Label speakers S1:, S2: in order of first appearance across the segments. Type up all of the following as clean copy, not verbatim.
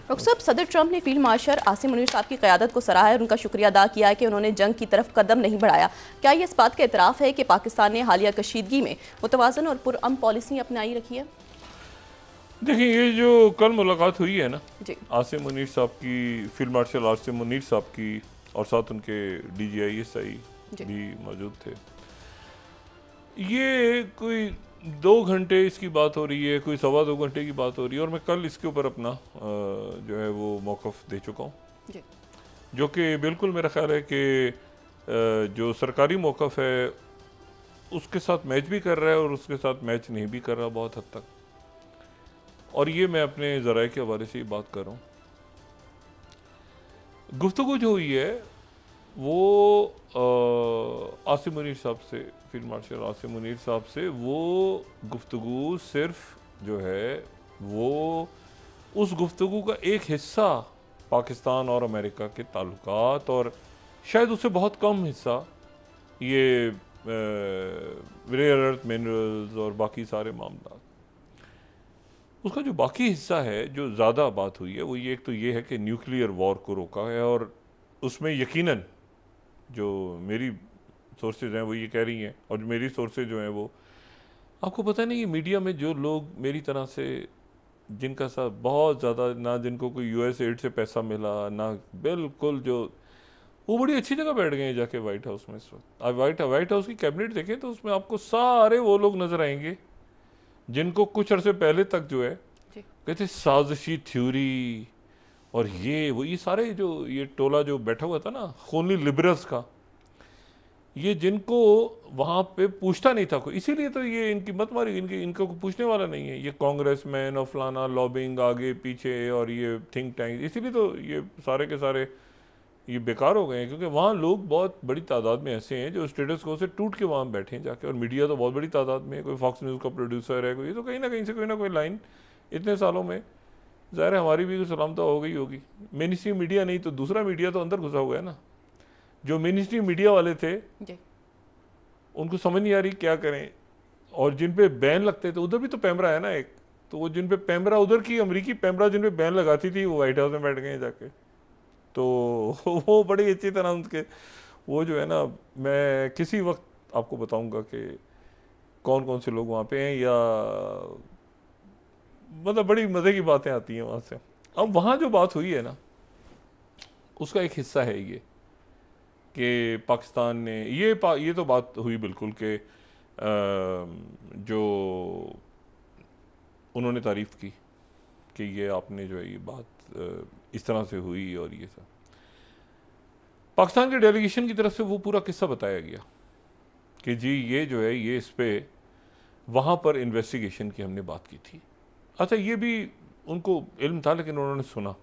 S1: Doctor साहब, सदर Trump ने फील्ड मार्शल आसिम मुनीर साहब की क़यादत को सराहा है और उनका शुक्रिया अदा किया है कि उन्होंने जंग की तरफ कदम नहीं बढ़ाया। क्या ये इस बात का एतराफ़ है कि पाकिस्तान ने हालिया कशीदगी में मुतवाज़न और पुरअमन पॉलिसी अपनाई रखी है?
S2: देखिए, ये जो कल मुलाकात हुई है ना
S1: जी,
S2: आसिम मुनीर साहब की, फील्ड मार्शल आसिम मुनीर साहब की, और साथ उनके DGISI भी मौजूद थे। ये कोई 2 घंटे इसकी बात हो रही है, कोई 2.25 घंटे की बात हो रही है, और मैं कल इसके ऊपर अपना जो है वो मौक़िफ़ दे चुका हूँ, जो कि बिल्कुल मेरा ख्याल है कि जो सरकारी मौक़िफ़ है उसके साथ मैच भी कर रहा है और उसके साथ मैच नहीं भी कर रहा बहुत हद तक। और ये मैं अपने ज़राए के हवाले से ये बात कर रहा हूँ। गुफ्तगू जो हुई है वो आसिम मुनीर साहब से, फील्ड मार्शल आसिम मुनीर साहब से, वो गुफ्तगू सिर्फ जो है वो उस गुफ्तगू का एक हिस्सा पाकिस्तान और अमेरिका के ताल्लुकात, और शायद उससे बहुत कम हिस्सा ये रेयर अर्थ मिनरल्स और बाकी सारे मामला। उसका जो बाकी हिस्सा है, जो ज़्यादा बात हुई है, वो ये, एक तो ये है कि न्यूक्लियर वॉर को रोका है, और उसमें यकीनन जो मेरी सोर्सेज हैं वो ये कह रही हैं, और मेरी सोर्सेज जो हैं वो, आपको पता नहीं, ये मीडिया में जो लोग मेरी तरह से, जिनका साथ बहुत ज़्यादा, ना जिनको कोई US एड से पैसा मिला, ना बिल्कुल, जो वो बड़ी अच्छी जगह बैठ गए हैं जाके वाइट हाउस में इस वक्त। आप वाइट हाउस की कैबिनेट देखें तो उसमें आपको सारे वो लोग नज़र आएंगे जिनको कुछ अरसे पहले तक जो है कहते साजिशी थ्योरी, और ये सारे जो ये टोला जो बैठा हुआ था ना खूनी लिबरल्स का, ये जिनको वहाँ पे पूछता नहीं था कोई, इसीलिए तो ये इनकी मत मारी, इनको पूछने वाला नहीं है, ये कांग्रेसमैन और फलाना लॉबिंग आगे पीछे और ये थिंक टैंक, इसीलिए तो ये सारे के सारे ये बेकार हो गए हैं, क्योंकि वहाँ लोग बहुत बड़ी तादाद में ऐसे हैं जो स्टेटस को से टूट के वहाँ बैठे हैं जाके, और मीडिया तो बहुत बड़ी तादाद में है, कोई फॉक्स न्यूज़ का प्रोड्यूसर है, कोई तो कहीं ना कहीं से कोई ना कोई लाइन इतने सालों में, ज़ाहिर है हमारी भी सलामत हो गई होगी। मेन स्ट्रीम मीडिया नहीं तो दूसरा मीडिया तो अंदर घुसा हुआ है ना। जो मेन स्ट्रीम मीडिया वाले थे उनको समझ नहीं आ रही क्या करें, और जिन पे बैन लगते थे, उधर भी तो पैमरा है ना एक, तो वो जिन पे पैमरा, उधर की अमेरिकी पैमरा जिन पे बैन लगाती थी, वो वाइट हाउस में बैठ गए जाके। तो वो बड़ी अच्छी तरह उनके वो जो है ना, मैं किसी वक्त आपको बताऊंगा कि कौन कौन से लोग वहाँ पे हैं, या मतलब बड़ी मज़े की बातें आती हैं वहाँ से। अब वहाँ जो बात हुई है ना, उसका एक हिस्सा है ये कि पाकिस्तान ने ये तो बात हुई बिल्कुल कि जो उन्होंने तारीफ़ की कि ये आपने जो है ये बात इस तरह से हुई, और ये सब पाकिस्तान के डेलीगेशन की तरफ से वो पूरा किस्सा बताया गया कि जी ये जो है ये इस पर वहाँ पर इन्वेस्टिगेशन की हमने बात की थी। अच्छा, ये भी उनको इल्म था, लेकिन उन्होंने सुना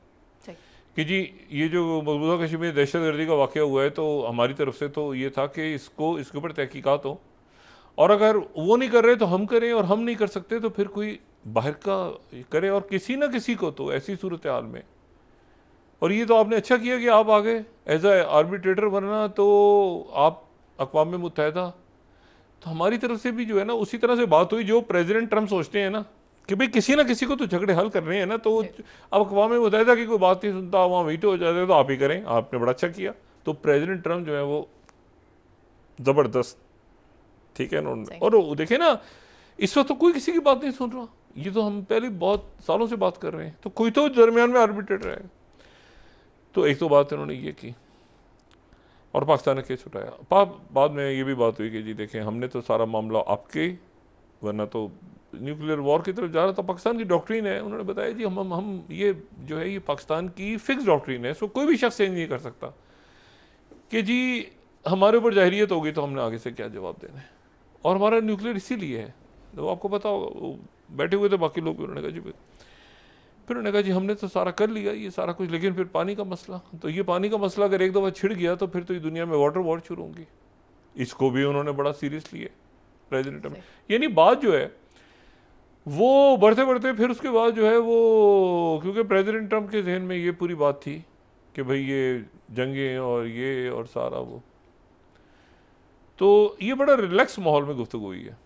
S2: कि जी ये जो मकबूजा कश्मीर में दहशत गर्दी का वाक़या हुआ है, तो हमारी तरफ से तो ये था कि इसके ऊपर तहकीकात हो, और अगर वो नहीं कर रहे तो हम करें, और हम नहीं कर सकते तो फिर कोई बाहर का करे, और किसी ना किसी को तो ऐसी सूरत हाल में। और ये तो आपने अच्छा किया कि आप आगे एज ए आर्बिट्रेटर बनना, तो आप अक़वाम मुत्तहिदा, तो हमारी तरफ से भी जो है ना उसी तरह से बात हुई जो प्रेसिडेंट ट्रंप सोचते हैं ना कि भाई किसी ना किसी को तो झगड़े हल करने हैं ना, तो अब अक़वाम मुत्तहिदा की कोई बात नहीं सुनता, वहाँ वीटो हो जाता है, तो आप ही करें, आपने बड़ा अच्छा किया। तो प्रेसिडेंट ट्रंप जो है वो ज़बरदस्त, ठीक है ना। और देखे ना, इस वक्त तो कोई किसी की बात नहीं सुन रहा, ये तो हम पहले बहुत सालों से बात कर रहे हैं, तो कोई तो दरमियान में आर्बिट्रेटर है। तो एक तो बात इन्होंने ये की, और पाकिस्तान ने केस उठाया। बाद में ये भी बात हुई कि जी देखें, हमने तो सारा मामला आपके, वरना तो न्यूक्लियर वॉर की तरफ जा रहा था। पाकिस्तान की डॉक्ट्रिन है, उन्होंने बताया जी हम ये जो है ये पाकिस्तान की फिक्स डॉक्ट्रिन है, इसको कोई भी शख्स चेंज नहीं कर सकता कि जी हमारे ऊपर जाहिरियत होगी तो हमने आगे से क्या जवाब देना है, और हमारा न्यूक्लियर इसीलिए है, तो आपको पता होगा। वो बैठे हुए थे बाकी लोग, उन्होंने कहा जी, फिर उन्होंने कहा जी हमने तो सारा कर लिया ये सारा कुछ, लेकिन फिर पानी का मसला, तो ये पानी का मसला अगर एक दफ़ा छिड़ गया तो फिर तो ये दुनिया में वाटर वॉर शुरू होंगी। इसको भी उन्होंने बड़ा सीरियस लिया प्रेसिडेंट ट्रंप। यानी बात जो है वो बढ़ते बढ़ते फिर उसके बाद जो है वो, क्योंकि प्रेसिडेंट ट्रंप के जहन में ये पूरी बात थी कि भाई ये जंगें और ये और सारा वो, तो ये बड़ा रिलैक्स माहौल में गुफ्तगू हुई है।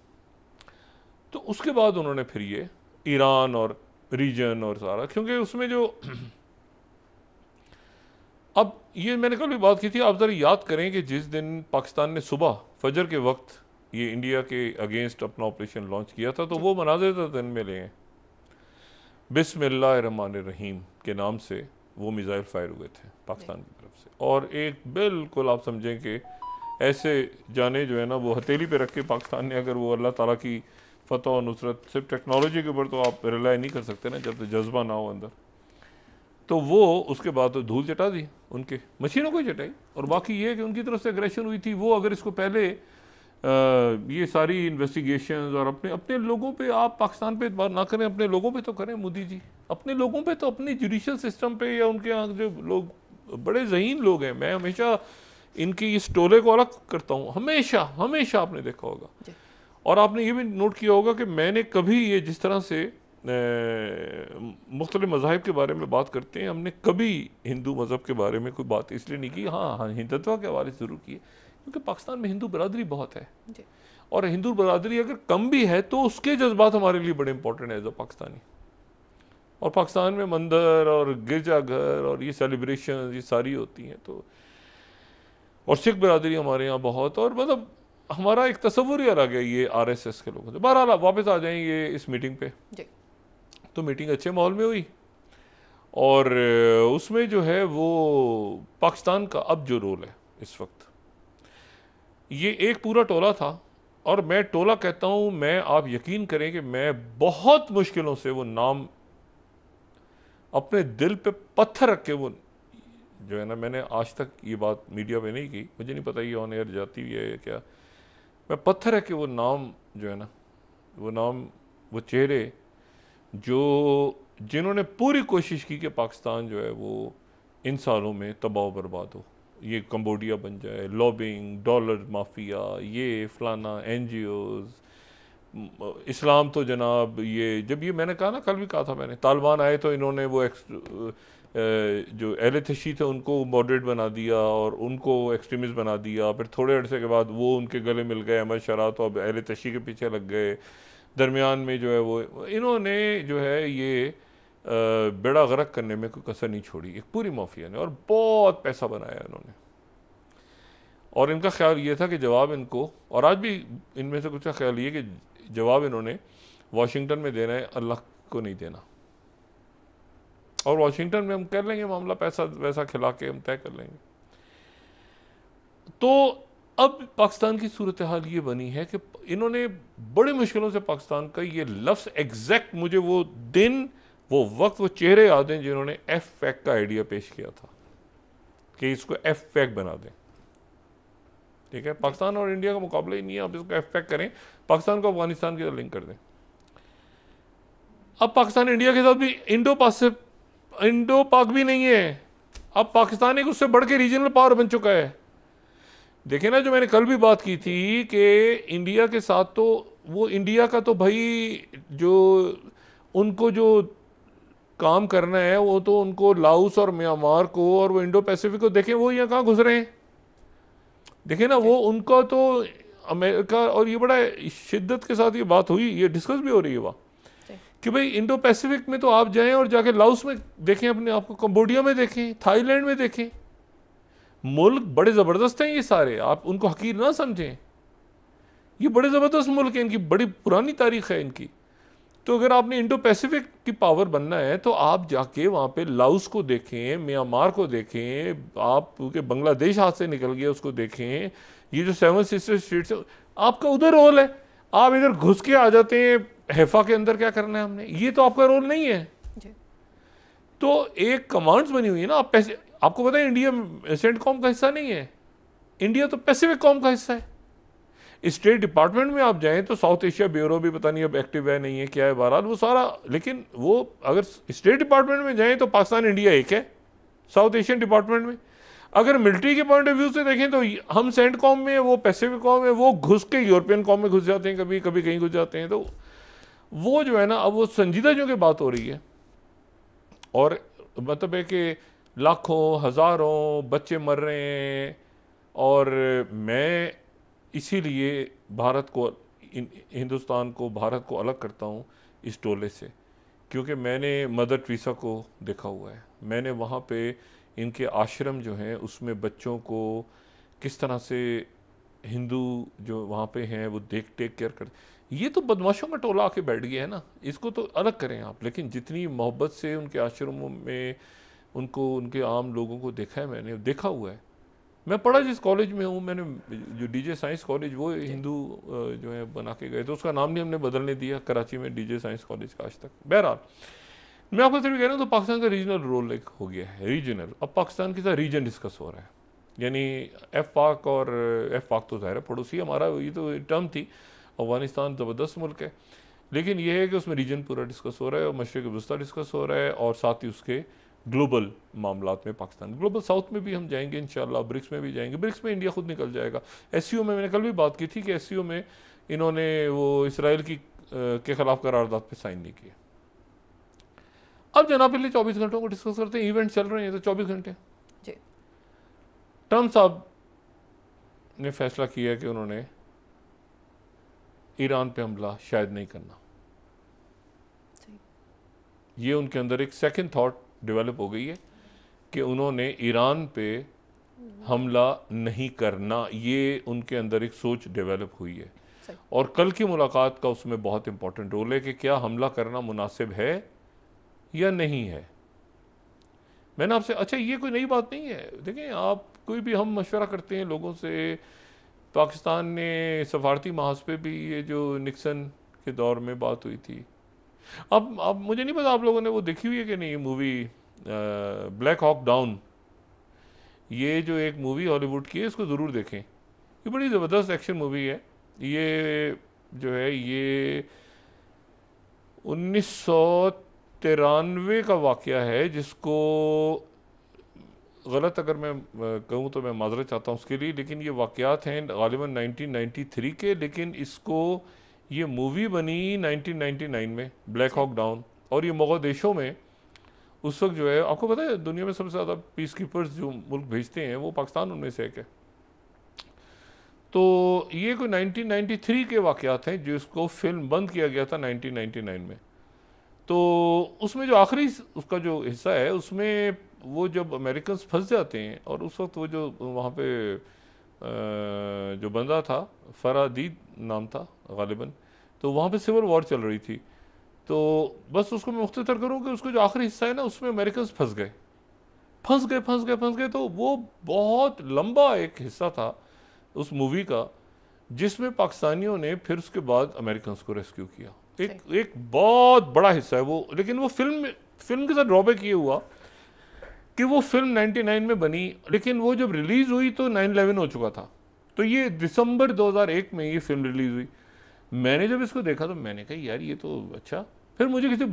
S2: तो उसके बाद उन्होंने फिर ये ईरान और रीजन और सारा, क्योंकि उसमें जो अब ये मैंने कल भी बात की थी, आप ज़रा याद करें कि जिस दिन पाकिस्तान ने सुबह फजर के वक्त ये इंडिया के अगेंस्ट अपना ऑपरेशन लॉन्च किया था, तो वो मनाज़िर तो दिन में ले हैं, बिस्मिल्लाहिर्रहमानिर्रहीम के नाम से वो मिज़ाइल फायर हुए थे पाकिस्तान की तरफ से। और एक बिल्कुल आप समझें कि ऐसे जाने जो है ना वो हथेली पे रख के पाकिस्तान ने, अगर वो अल्लाह ताला की फतह और नुसरत, सिर्फ टेक्नोलॉजी के ऊपर तो आप रिलाई नहीं कर सकते ना जब तक जज्बा ना हो अंदर, तो वो उसके बाद तो धूल चटा दी उनके, मशीनों को ही चटाई। और बाकी ये कि उनकी तरफ से एग्रेशन हुई थी, वो अगर इसको पहले ये सारी इन्वेस्टिगेशंस और अपने अपने लोगों पे, आप पाकिस्तान पे बात ना करें, अपने लोगों पे तो करें मोदी जी, अपने लोगों पे तो, अपने जुडिशल सिस्टम पे, या उनके यहाँ जो लोग बड़े ज़हीन लोग हैं, मैं हमेशा इनकी इस टोले को अलग करता हूँ, हमेशा हमेशा आपने देखा होगा। और आपने ये भी नोट किया होगा कि मैंने कभी ये जिस तरह से मुख्तलिफ मज़ाहिब के बारे में बात करते हैं, हमने कभी हिंदू मज़हब के बारे में कोई बात इसलिए नहीं की, हाँ हिंदुत्व के हवाले से ज़रूर की है, क्योंकि पाकिस्तान में हिंदू बरादरी बहुत है, और हिंदू बरादरी अगर कम भी है तो उसके जज्बात हमारे लिए बड़े इंपॉर्टेंट है एज अ पाकिस्तानी। और पाकिस्तान में मंदिर और गिरजाघर और ये सेलिब्रेशन ये सारी होती हैं, तो और सिख बरादरी हमारे यहाँ बहुत, और मतलब हमारा एक तस्वुर ही अलग है ये आरएसएस के लोगों से। बहरहाल वापस आ जाएंगे इस मीटिंग पे। तो मीटिंग अच्छे माहौल में हुई, और उसमें जो है वो पाकिस्तान का अब जो रोल है इस वक्त, ये एक पूरा टोला था, और मैं टोला कहता हूँ, मैं आप यकीन करें कि मैं बहुत मुश्किलों से वो नाम अपने दिल पे पत्थर रख के, वो जो है ना, मैंने आज तक ये बात मीडिया में नहीं की, मुझे नहीं पता ये ऑन एयर जाती हुई है या क्या, मैं पत्थर रख के वो नाम जो है ना, वो नाम, वो चेहरे जो जिन्होंने पूरी कोशिश की कि पाकिस्तान जो है वो इन सालों में तबाह बर्बाद हो, ये कंबोडिया बन जाए, लॉबिंग, डॉलर माफिया, ये फलाना, एनजीओज, इस्लाम तो जनाब, ये जब ये मैंने कहा ना, कल भी कहा था मैंने, तालिबान आए तो इन्होंने वो जो अहले तशी थे उनको मॉडरेट बना दिया और उनको एक्सट्रीमिस्ट बना दिया, फिर थोड़े अरसे के बाद वो उनके गले मिल गए अहमद शरा, तो अब अहले तशी के पीछे लग गए। दरमियान में जो है वो इन्होंने जो है ये बेड़ा गर्क करने में कोई कसर नहीं छोड़ी, एक पूरी माफिया ने, और बहुत पैसा बनाया इन्होंने। और इनका ख्याल ये था कि जवाब इनको, और आज भी इनमें से कुछ का ख्याल ये कि जवाब इन्होंने वाशिंगटन में देना है, अल्लाह को नहीं देना, और वाशिंगटन में हम कर लेंगे मामला, पैसा वैसा खिला के हम तय कर लेंगे। तो अब पाकिस्तान की सूरत हाल ये बनी है कि इन्होंने बड़ी मुश्किलों से पाकिस्तान का ये लफ्ज़ एग्जैक्ट, मुझे वो दिन, वो वक्त, वो चेहरे याद हैं जिन्होंने एफ फैक का आइडिया पेश किया था कि इसको एफ फैक बना दें। ठीक है, पाकिस्तान और इंडिया का मुकाबला ही नहीं है, आप इसको एफ फैक करें, पाकिस्तान को अफगानिस्तान के साथ लिंक कर दें। अब पाकिस्तान इंडिया के साथ भी इंडो पाक भी नहीं है, अब पाकिस्तान एक उससे बढ़ के रीजनल पावर बन चुका है। देखें ना, जो मैंने कल भी बात की थी कि इंडिया के साथ तो वो इंडिया का तो भाई जो उनको जो काम करना है वो तो उनको लाओस और म्यांमार को और वो इंडो पैसिफिक को, देखें वो यहाँ कहाँ घुस रहे हैं, देखें ना, वो उनका तो अमेरिका, और ये बड़ा शिद्दत के साथ ये बात हुई, ये डिस्कस भी हो रही है वहाँ कि भाई इंडो पैसिफिक में तो आप जाएं और जाके लाओस में देखें अपने आप को, कंबोडिया में देखें, थाईलैंड में देखें, मुल्क बड़े ज़बरदस्त हैं ये सारे, आप उनको हकीर ना समझें, ये बड़े ज़बरदस्त मुल्क हैं, इनकी बड़ी पुरानी तारीख है इनकी। तो अगर आपने इंडो पैसिफिक की पावर बनना है तो आप जाके वहाँ पे लाओस को देखें, म्यांमार को देखें, आप क्योंकि बांग्लादेश हाथ से निकल गया उसको देखें, ये जो 7 सिस्टर स्टेट्स है आपका उधर रोल है, आप इधर घुस के आ जाते हैं हैफा के अंदर, क्या करना है हमने, ये तो आपका रोल नहीं है। तो एक कमांड्स बनी हुई है ना, आप पैसे, आपको पता है इंडिया सेंटकॉम का हिस्सा नहीं है, इंडिया तो पैसिफिक कॉम का हिस्सा है। स्टेट डिपार्टमेंट में आप जाएं तो साउथ एशिया ब्यूरो भी पता नहीं अब एक्टिव है नहीं है क्या है, बहरहाल वो सारा, लेकिन वो अगर स्टेट डिपार्टमेंट में जाएं तो पाकिस्तान इंडिया एक है साउथ एशियन डिपार्टमेंट में। अगर मिलिट्री के पॉइंट ऑफ व्यू से देखें तो हम सेंटकॉम में, वो पैसिफिक कॉम में, वो घुस के यूरोपियन कॉम में घुस जाते हैं, कभी कभी कहीं घुस जाते हैं। तो वो जो है ना, अब वो संजीदा जो की बात हो रही है, और मतलब है कि लाखों हज़ारों बच्चे मर रहे हैं, और मैं इसीलिए भारत को, हिंदुस्तान को, भारत को अलग करता हूँ इस टोले से क्योंकि मैंने मदर टेरेसा को देखा हुआ है, मैंने वहाँ पे इनके आश्रम जो हैं उसमें बच्चों को किस तरह से हिंदू जो वहाँ पे हैं वो टेक केयर कर। ये तो बदमाशों का टोला आके बैठ गया है ना, इसको तो अलग करें आप। लेकिन जितनी मोहब्बत से उनके आश्रमों में उनको, उनके आम लोगों को देखा है, मैंने देखा हुआ है। मैं पढ़ा जिस कॉलेज में हूँ, मैंने जो डीजे साइंस कॉलेज, वो हिंदू जो है बना के गए, तो उसका नाम नहीं हमने बदलने दिया कराची में डीजे साइंस कॉलेज का आज तक। बहरहाल मैं आपको सिर्फ कह रहा हूँ, तो पाकिस्तान का रीजनल रोल एक हो गया है, रीजनल। अब पाकिस्तान के साथ रीजन डिस्कस हो रहा है, यानी एफ पाक, और एफ पाक तो ज़ाहिर है पड़ोसी हमारा, ये तो टर्म थी। अफगानिस्तान ज़बरदस्त मुल्क है, लेकिन यह है कि उसमें रीजन पूरा डिस्कस हो रहा है, और मशरिक़ वस्ता डिस्कस हो रहा है, और साथ ही उसके ग्लोबल मामलात में पाकिस्तान, ग्लोबल साउथ में भी हम जाएंगे इंशाल्लाह, ब्रिक्स में भी जाएंगे। ब्रिक्स में इंडिया खुद निकल जाएगा। एससीओ में मैंने कल भी बात की थी कि एससीओ में इन्होंने वो इसराइल की के खिलाफ करारदाद पे साइन नहीं किए। अब जनाब पहले 24 घंटों को डिस्कस करते हैं, इवेंट चल रहे हैं तो 24 घंटे। ट्रम्प साहब ने फैसला किया कि उन्होंने ईरान पे हमला शायद नहीं करना। ये उनके अंदर एक सेकंड थॉट डेवलप हो गई है कि उन्होंने ईरान पे हमला नहीं करना, ये उनके अंदर एक सोच डेवलप हुई है। और कल की मुलाकात का उसमें बहुत इंपॉर्टेंट रोल है कि क्या हमला करना मुनासिब है या नहीं है। मैंने आपसे, अच्छा ये कोई नई बात नहीं है, देखें आप, कोई भी हम मशवरा करते हैं लोगों से। पाकिस्तान ने सफारती महाज पे भी ये जो निक्सन के दौर में बात हुई थी, अब मुझे नहीं पता आप लोगों ने वो देखी हुई है कि नहीं, मूवी ब्लैक हॉक डाउन। ये जो एक मूवी हॉलीवुड की है, इसको ज़रूर देखें, ये बड़ी ज़बरदस्त एक्शन मूवी है। ये जो है ये 1993 का वाक़या है, जिसको गलत अगर मैं कहूँ तो मैं माजरत चाहता हूँ उसके लिए, लेकिन ये वाक़यात हैं गालिबन 1993 के, लेकिन इसको ये मूवी बनी 1999 में, ब्लैक हॉक डाउन। और ये मोगदेशो में उस वक्त जो है, आपको पता है दुनिया में सबसे ज़्यादा पीस कीपर्स जो मुल्क भेजते हैं वो पाकिस्तान उनमें से एक है। तो ये कोई 1993 के वाक़यात हैं जिसको फिल्म बंद किया गया था 1999 में। तो उसमें जो आखिरी उसका जो हिस्सा है, उसमें वो जब अमेरिकन फंस जाते हैं, और उस वक्त वो जो वहाँ पे जो बंदा था, फरादीद नाम था गालिबन, तो वहाँ पे सिविल वॉर चल रही थी। तो बस उसको मैं मुख्तसर करूँ कि उसको जो आखिरी हिस्सा है ना, उसमें अमेरिकन फंस गए। तो वो बहुत लंबा एक हिस्सा था उस मूवी का, जिसमें पाकिस्तानियों ने फिर उसके बाद अमेरिकन को रेस्क्यू किया। एक बहुत बड़ा हिस्सा है वो। लेकिन वो फिल्म के साथ ड्रॉबैक ये हुआ कि वो फिल्म 99 में बनी, लेकिन वो जब रिलीज हुई तो 9/11 हो चुका था। तो ये दिसंबर 2001 में ये फिल्म रिलीज हुई। मैंने जब इसको देखा तो मैंने कहा यार ये तो अच्छा। फिर मुझे किसी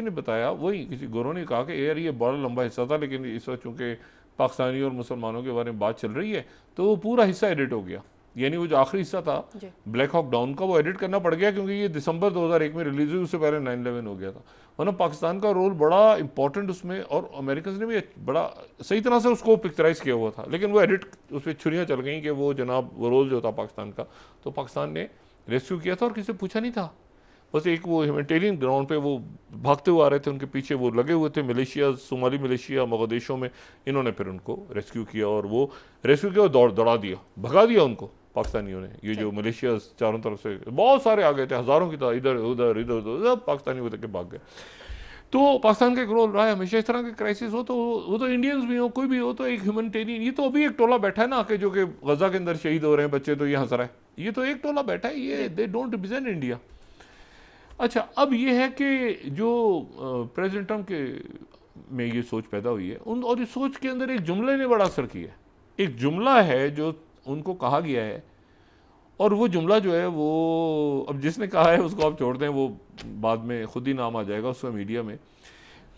S2: ने बताया, वही किसी गोरों ने कहा कि यार ये बड़ा लंबा हिस्सा था, लेकिन इस वक्त चूँकि पाकिस्तानी और मुसलमानों के बारे में बात चल रही है तो वो पूरा हिस्सा एडिट हो गया। यानी वो जो आखिरी हिस्सा था ब्लैक हॉक डाउन का, वो एडिट करना पड़ गया, क्योंकि ये दिसंबर 2001 में रिलीज हुई, उससे पहले 9/11 हो गया था। वरना पाकिस्तान का रोल बड़ा इंपॉर्टेंट उसमें, और अमेरिकन ने भी बड़ा सही तरह से उसको पिक्चराइज किया हुआ था। लेकिन वो एडिट, उस पर छुरियाँ चल गई कि वो जनाब वो रोल जो था पाकिस्तान का, तो पाकिस्तान ने रेस्क्यू किया था और किसी से पूछा नहीं था। बस एक वो ह्यूमैनिटेरियन ग्राउंड पे वो भागते हुए आ रहे थे, उनके पीछे वो लगे हुए थे मिलिशिया, सोमाली मिलिशिया मोगदेशो में। इन्होंने फिर उनको रेस्क्यू किया, और वो रेस्क्यू किया और दौड़ा दिया, भगा दिया उनको पाकिस्तानियों ने। ये जो मिलिशिया चारों तरफ से बहुत सारे आ गए थे, हज़ारों की तरह, इधर उधर पाकिस्तानी होते के भाग गए। तो पाकिस्तान का एक रोल रहा है हमेशा। इस तरह के क्राइसिस हो तो वो तो इंडियंस भी हो, कोई भी हो, तो एक ह्यूमैनिटेरियन, ये तो अभी एक टोला बैठा है ना आके, जो कि गजा के अंदर शहीद हो रहे हैं बच्चे, तो ये हंस रहा है, ये तो एक टोला बैठा है, ये दे डोंट रिप्रेजेंट इंडिया। अच्छा, अब ये है कि जो प्रेसिडेंट ट्रम्प के में ये सोच पैदा हुई है, और इस सोच के अंदर एक जुमले ने बड़ा असर किया। एक जुमला है जो उनको कहा गया है, और वो जुमला जो है वो, अब जिसने कहा है उसको आप छोड़ दें, वो बाद में खुद ही नाम आ जाएगा उसका मीडिया में।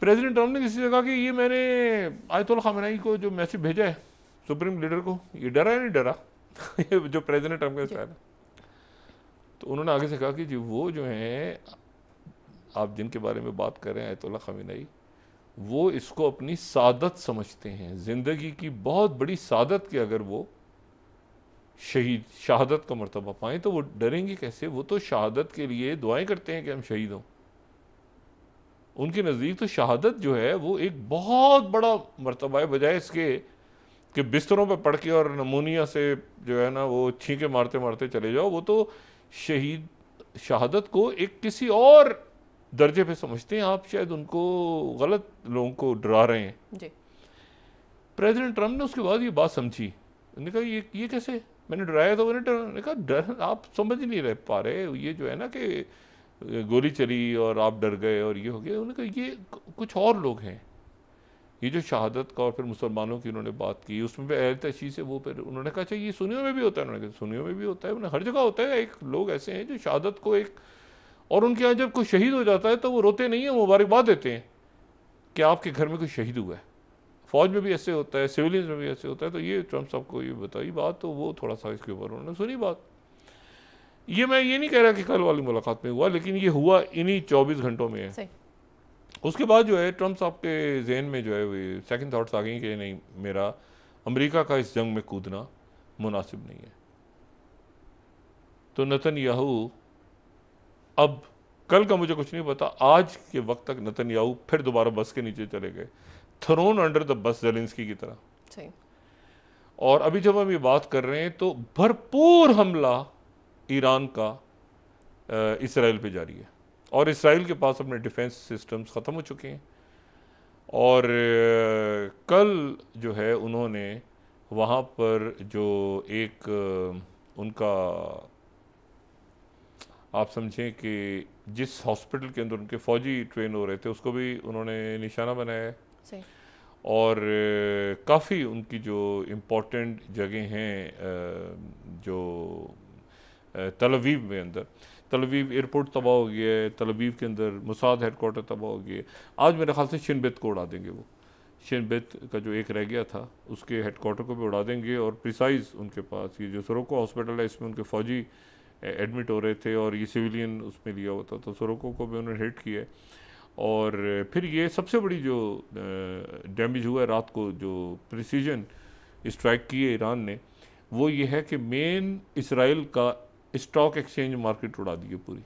S2: प्रेसिडेंट ट्रम्प ने किसी से कहा कि ये मैंने आयतुल्लाह खामेनी को जो मैसेज भेजा है सुप्रीम लीडर को, ये डरा है नहीं डरा ये जो प्रेसिडेंट ट्रम्प का स्टाइल है। तो उन्होंने आगे से कहा कि जी वो जो हैं आप जिनके बारे में बात कर रहे हैं आयतुल्लाह खामेनी, वो इसको अपनी सादत समझते हैं, ज़िंदगी की बहुत बड़ी सादत की। अगर वो शहादत का मर्तबा पाएँ तो वो डरेंगे कैसे? वो तो शहादत के लिए दुआएं करते हैं कि हम शहीद हों। उनके नज़दीक तो शहादत जो है वो एक बहुत बड़ा मर्तबा है, बजाय इसके कि बिस्तरों पे पड़ के और नमूनिया से जो है ना वो छींके मारते मारते चले जाओ। वो तो शहादत को एक किसी और दर्जे पे समझते हैं। आप शायद उनको गलत लोगों को डरा रहे हैं
S1: जी।
S2: प्रेसिडेंट ट्रम्प ने उसके बाद ये बात समझी, उन्होंने कहा ये कैसे, मैंने डराया तो मैंने कहा डर आप समझ नहीं रह पा रहे, ये जो है ना कि गोली चली और आप डर गए और ये हो गया। उन्होंने कहा ये कुछ और लोग हैं। ये जो शहादत का और फिर मुसलमानों की उन्होंने बात की, उसमें भी अहल तशी से वो फिर उन्होंने कहा अच्छा ये सुन्नियों में भी होता है, उन्होंने कहा सुन्नियों में भी होता है, उन्हें हर जगह होता है। एक लोग ऐसे हैं जो शहादत को एक, और उनके यहाँ जब कोई शहीद हो जाता है तो वो रोते नहीं हैं, मुबारकबाद देते हैं कि आपके घर में कोई शहीद हुआ है। फौज में भी ऐसे होता है, सिविलियंस में भी ऐसे होता है। तो ये ट्रम्प साहब को ये बताई बात, तो वो थोड़ा सा इसके ऊपर उन्होंने सुनी बात। ये मैं ये नहीं कह रहा कि कल वाली मुलाकात में हुआ, लेकिन ये हुआ इन्हीं 24 घंटों में है। उसके बाद जो है ट्रम्प साहब के जहन में जो है वो सेकंड थाट्स आ गई कि नहीं, मेरा अमेरिका का इस जंग में कूदना मुनासिब नहीं है। तो नेतन्याहू, अब कल का मुझे कुछ नहीं पता, आज के वक्त तक नेतन्याहू फिर दोबारा बस के नीचे चले गए, thrown under the bus, Zelensky की तरह।
S1: सही।
S2: और अभी जब हम ये बात कर रहे हैं तो भरपूर हमला ईरान का इसराइल पे जारी है, और इसराइल के पास अपने डिफेंस सिस्टम्स ख़त्म हो चुके हैं। और कल जो है उन्होंने वहाँ पर जो एक उनका, आप समझें कि जिस हॉस्पिटल के अंदर उनके फ़ौजी ट्रेन हो रहे थे उसको भी उन्होंने निशाना बनाया है।
S1: सही।
S2: और काफ़ी उनकी जो इम्पोर्टेंट जगह हैं, जो तल अवीव में अंदर, तल अवीव एयरपोर्ट तबाह हो गया है, तल अवीव के अंदर मोसाद हेडकोार्टर तबाह हो गया है। आज मेरे ख्याल से शिन बेत को उड़ा देंगे, वो शिन बेत का जो एक रह गया था उसके हेडकोार्टर को भी उड़ा देंगे। और प्रिसाइज उनके पास ये जो सोरोको हॉस्पिटल है, इसमें उनके फ़ौजी एडमिट हो रहे थे और ये सिविलियन उसमें लिया होता, तो सोरोको को भी उन्होंने हिट किया है। और फिर ये सबसे बड़ी जो डैमेज हुआ है रात को, जो प्रिसीजन स्ट्राइक की है ईरान ने, वो ये है कि मेन इसराइल का स्टॉक एक्सचेंज मार्केट उड़ा दी है पूरी।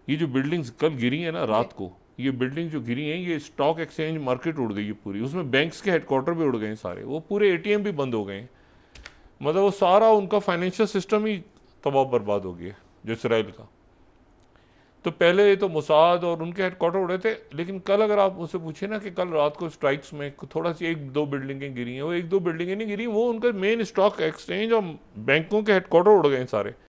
S2: ये जो बिल्डिंग्स कल गिरी है ना रात को, ये बिल्डिंग जो गिरी हैं ये स्टॉक एक्सचेंज मार्केट उड़ गई है पूरी। उसमें बैंक्स के हेडक्वार्टर भी उड़ गए हैं सारे, वो पूरे एटीएम भी बंद हो गए हैं। मतलब वो सारा उनका फाइनेंशियल सिस्टम ही तबाह बर्बाद हो गया जो इसराइल का। तो पहले तो मोसाद और उनके हेडक्वार्टर उड़े थे, लेकिन कल अगर आप मुझसे पूछे ना कि कल रात को स्ट्राइक्स में थोड़ा सी एक दो बिल्डिंगें गिरी हैं, वो एक दो बिल्डिंगें नहीं गिरी, वो उनका मेन स्टॉक एक्सचेंज और बैंकों के हेडक्वार्टर उड़ गए हैं सारे।